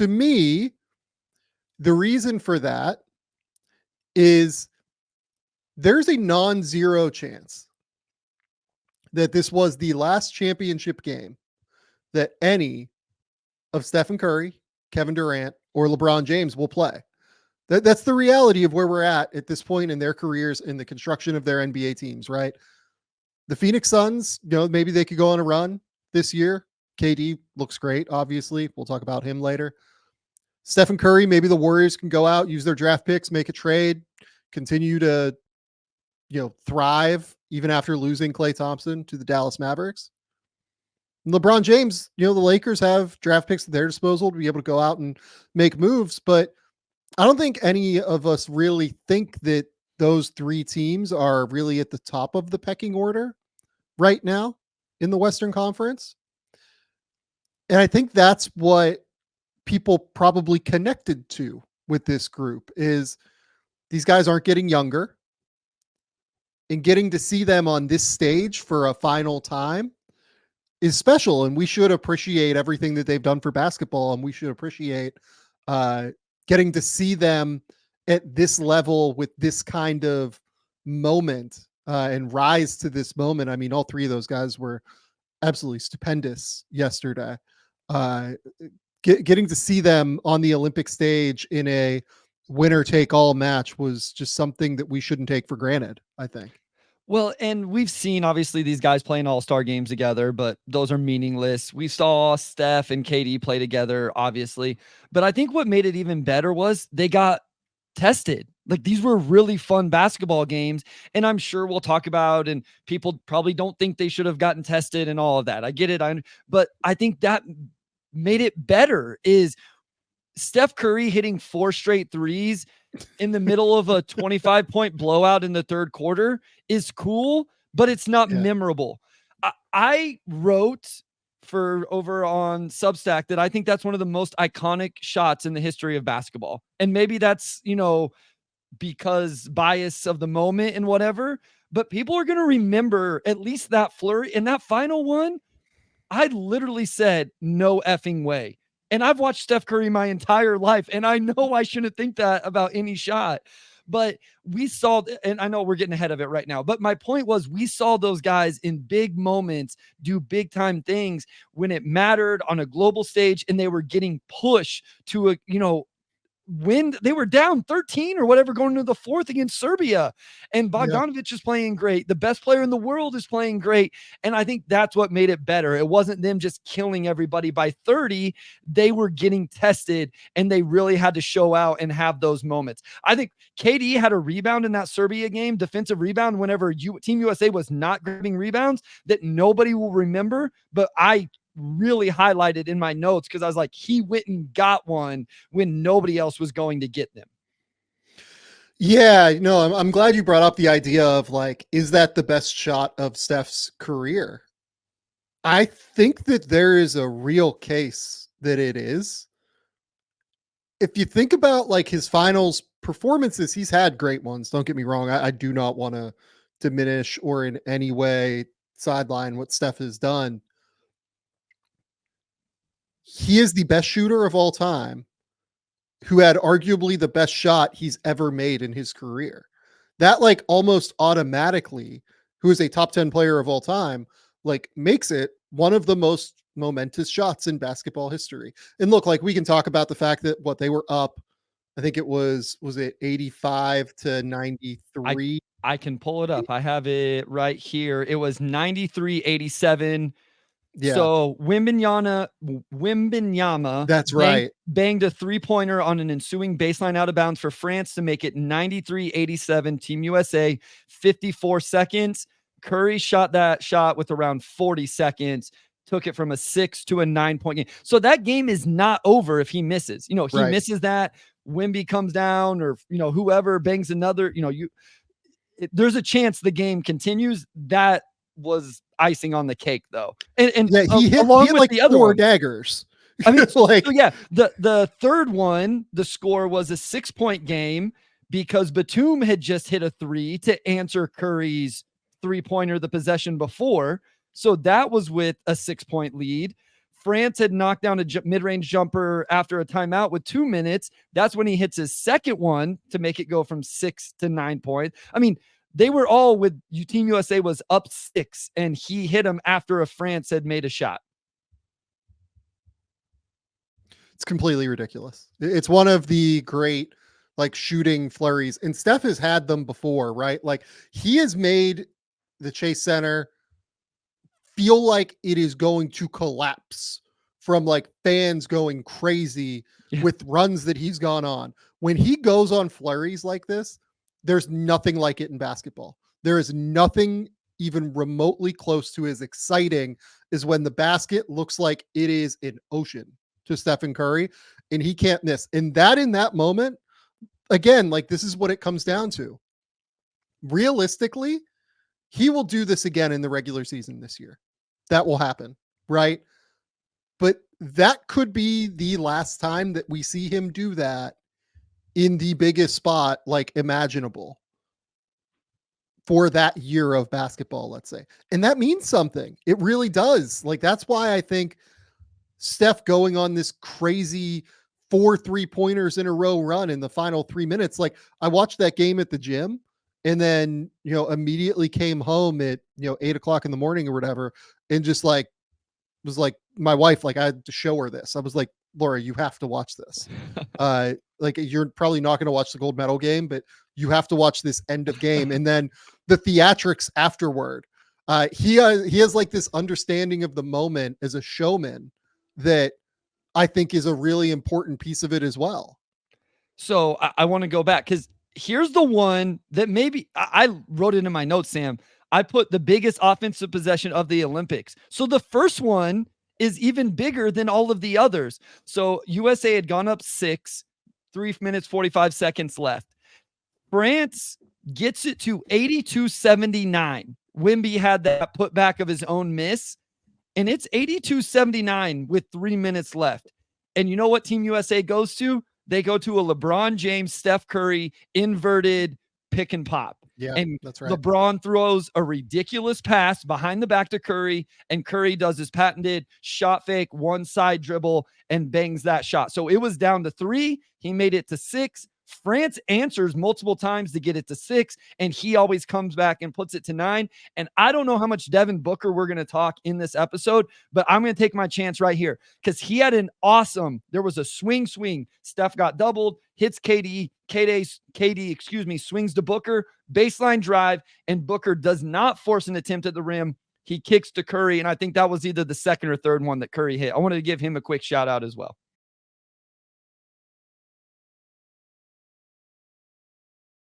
to me, the reason for that is there's a non-zero chance that this was the last championship game that any of Stephen Curry, Kevin Durant, or LeBron James will play. That's the reality of where we're at this point in their careers in the construction of their NBA teams, right? The Phoenix Suns, maybe they could go on a run this year. KD looks great, obviously. We'll talk about him later. Stephen Curry, maybe the Warriors can go out, use their draft picks, make a trade, continue to, thrive even after losing Klay Thompson to the Dallas Mavericks. And LeBron James, the Lakers have draft picks at their disposal to be able to go out and make moves, but I don't think any of us really think that those three teams are really at the top of the pecking order right now in the Western Conference. And I think that's what people probably connected to with this group is these guys aren't getting younger, and getting to see them on this stage for a final time is special. And we should appreciate everything that they've done for basketball. And we should appreciate getting to see them at this level with this kind of moment and rise to this moment. I mean, all three of those guys were absolutely stupendous yesterday. Getting to see them on the Olympic stage in a winner take all match was just something that we shouldn't take for granted, I think. Well, and we've seen obviously these guys playing all-star games together, but those are meaningless. We saw Steph and KD play together, obviously. But I think what made it even better was they got tested. Like, these were really fun basketball games. And I'm sure we'll talk about, and people probably don't think they should have gotten tested and all of that. I get it. But I think that made it better is Steph Curry hitting 4 straight threes in the middle of a 25-point blowout in the third quarter is cool, but it's not memorable. I wrote for over on Substack that I think that's one of the most iconic shots in the history of basketball. And maybe that's, because bias of the moment and whatever, but people are going to remember at least that flurry. And that final one, I literally said, no effing way. And I've watched Steph Curry my entire life, and I know I shouldn't think that about any shot. But we saw, and I know we're getting ahead of it right now, but my point was we saw those guys in big moments do big time things when it mattered on a global stage, and they were getting pushed to a, when they were down 13 or whatever going into the fourth against Serbia, and Bogdanovic is playing great. The best player in the world is playing great. And I think that's what made it better. It wasn't them just killing everybody by 30. They were getting tested, and they really had to show out and have those moments. I think KD had a rebound in that Serbia game, defensive rebound, whenever Team USA was not grabbing rebounds, that nobody will remember, but I really highlighted in my notes because I was like, he went and got one when nobody else was going to get them. Yeah, no, I'm glad you brought up the idea of like, is that the best shot of Steph's career? I think that there is a real case that it is. If you think about like his finals performances, he's had great ones. Don't get me wrong. I do not want to diminish or in any way sideline what Steph has done. He is the best shooter of all time who had arguably the best shot he's ever made in his career. That like almost automatically, who is a top 10 player of all time, like makes it one of the most momentous shots in basketball history. And look, like we can talk about the fact that what they were up, I think it was it 85 to 93? I can pull it up. I have it right here. It was 93-87. Yeah. So Wembanyama, that's right, banged a 3-pointer on an ensuing baseline out of bounds for France to make it 93-87. Team USA, 54 seconds. Curry shot that shot with around 40 seconds, took it from a 6 to a 9-point game. So that game is not over if he misses. He misses that, Wemby comes down, or whoever bangs another. There's a chance the game continues. That was icing on the cake, though. And he hit like the other 4 daggers. I mean, like, so yeah, the third one, the score was a 6-point game because Batum had just hit a 3 to answer Curry's 3-pointer the possession before. So that was with a 6-point lead. France had knocked down a mid-range jumper after a timeout with 2 minutes. That's when he hits his second one to make it go from 6 to 9 points. I mean, they were all with Team USA was up 6, and he hit him after a France had made a shot. It's completely ridiculous. It's one of the great like shooting flurries, and Steph has had them before, right? Like he has made the Chase Center feel like it is going to collapse from like fans going crazy with runs that he's gone on. When he goes on flurries like this, there's nothing like it in basketball. There is nothing even remotely close to as exciting as when the basket looks like it is an ocean to Stephen Curry and he can't miss. And that in that moment, again, like this is what it comes down to. Realistically, he will do this again in the regular season this year. That will happen, right? But that could be the last time that we see him do that in the biggest spot like imaginable for that year of basketball, let's say. And that means something. It really does. Like that's why I think Steph going on this crazy 4 3-pointers in a row run in the final 3 minutes. Like I watched that game at the gym and then, immediately came home at, 8:00 in the morning or whatever. And just like, was like my wife, like I had to show her this. I was like, Laura, you have to watch this. Like you're probably not going to watch the gold medal game, but you have to watch this end of game. And then the theatrics afterward. He has like this understanding of the moment as a showman that I think is a really important piece of it as well. So I want to go back because here's the one that maybe I wrote it in my notes, Sam. I put the biggest offensive possession of the Olympics. So the first one is even bigger than all of the others. So USA had gone up 6, 3 minutes, 45 seconds left. France gets it to 82-79. Wemby had that putback of his own miss, and it's 82-79 with 3 minutes left. And you know what Team USA goes to? They go to a LeBron James, Steph Curry, inverted pick and pop. Yeah, and that's right. LeBron throws a ridiculous pass behind the back to Curry, and Curry does his patented shot fake, one side dribble, and bangs that shot. So it was down to 3. He made it to 6. France answers multiple times to get it to 6, and he always comes back and puts it to 9. And I don't know how much Devin Booker we're going to talk in this episode, but I'm going to take my chance right here because he had there was a swing. Steph got doubled, hits KD, swings to Booker, baseline drive, and Booker does not force an attempt at the rim. He kicks to Curry, and I think that was either the second or third one that Curry hit. I wanted to give him a quick shout out as well.